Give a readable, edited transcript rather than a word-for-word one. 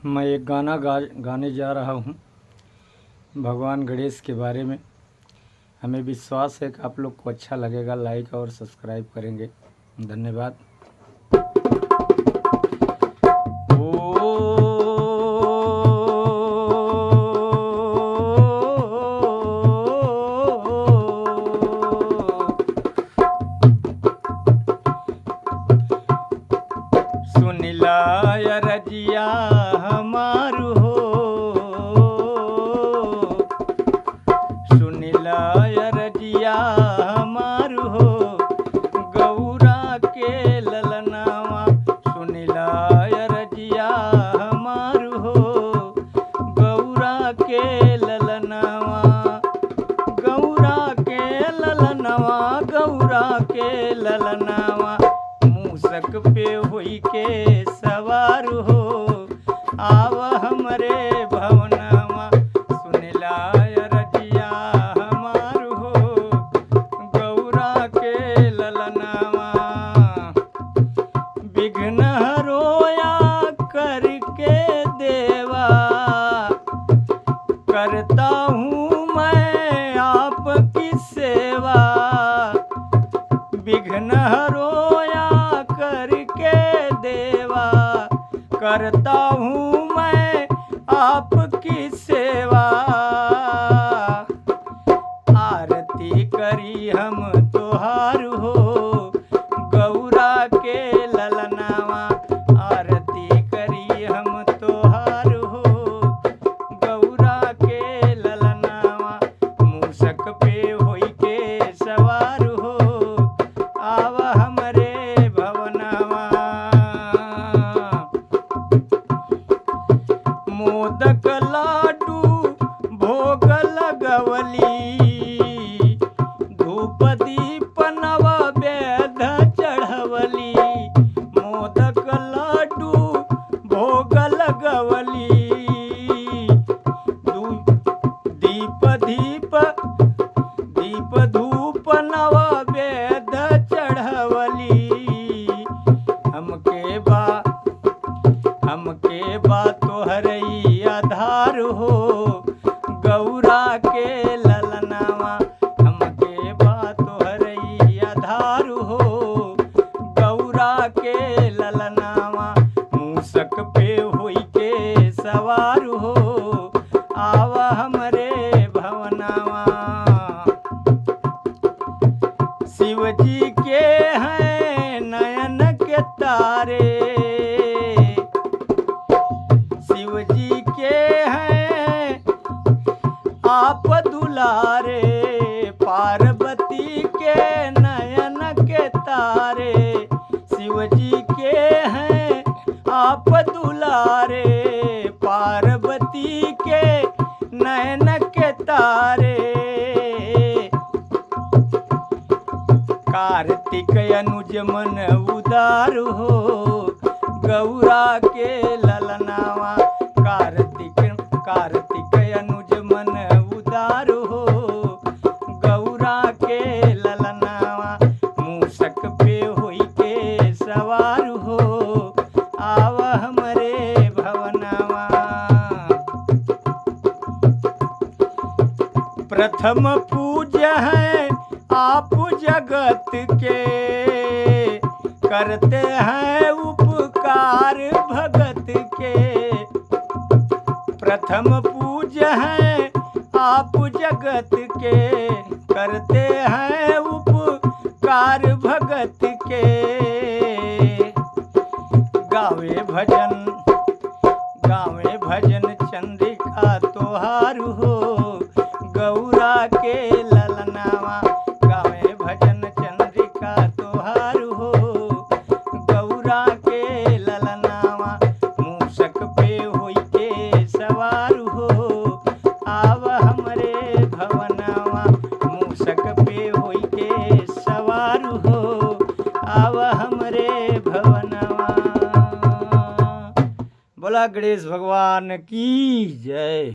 मैं एक गाने जा रहा हूँ भगवान गणेश के बारे में। हमें विश्वास है कि आप लोग को अच्छा लगेगा। लाइक और सब्सक्राइब करेंगे। धन्यवाद। सुनिला रजिया हमारू हो, सुनिला रजिया हमारू हो, गौरा के ललनावा। सुनिला रजिया हमारू हो, गौरा के ललनावा। गौरा के ललनावा, गौरा के ललनावा। मूसक पे होई के सवार हो, आव हमरे भवनवा। सुनिला रजिया हमार हो, गौरा के ललनावा। विघ्न रोया करके देवा, करता हूँ मैं आपकी सेवा। विघ्न रोया करके देवा, करता हूँ मैं आपकी सेवा। आरती करी हम तोहार हो, गौरा के ललनावा। आरती करी हम तोहार हो, गौरा के ललनावा। मूसक पे होई के सवार हो, आव हमरे भवनवा। मोदक लाडू भोग लगवली, धूप दीप नववेद चढ़वली। मोदक लाडू भोग लगवली, दीप धूप नववेद चढ़वली। हमके बा तोहरई आधार हो, गौरा के ललनावा। हमके बा तोहरई आधार हो, गौरा के ललनावा। मूसक पे होई के सवार हो, आव हमरे भवनवा। शिव जी के हैं नयन के तारे, शिव जी के हैं आप दुलारे। पार्वती के नयन के तारे, शिव जी के हैं आप दुलारे। पार्वती के नयन के तारे। कार्तिक अनुज मन उदार हो, गौरा के ललनावा। कार्तिक अनुज मन उदार हो, गौरा के ललनावा। मूसक पे होई के सवार हो, आव हमरे भवनवा। प्रथम पूज्य है आप जगत के, करते हैं उपकार भगत के। प्रथम पूज्य हैं आप जगत के, करते हैं उपकार भगत के। गावे भजन चंद्रिका तोहार हो, गौरा के ललनावा। गावे भजन चंद्रिका तोहार हो, गौरा के ललनावा। मूसक पे होई के सवार हो, आव हमरे भवनवा। मूसक पे होई के सवार हो, आव हमरे भवनवा। बोला गणेश भगवान की जय।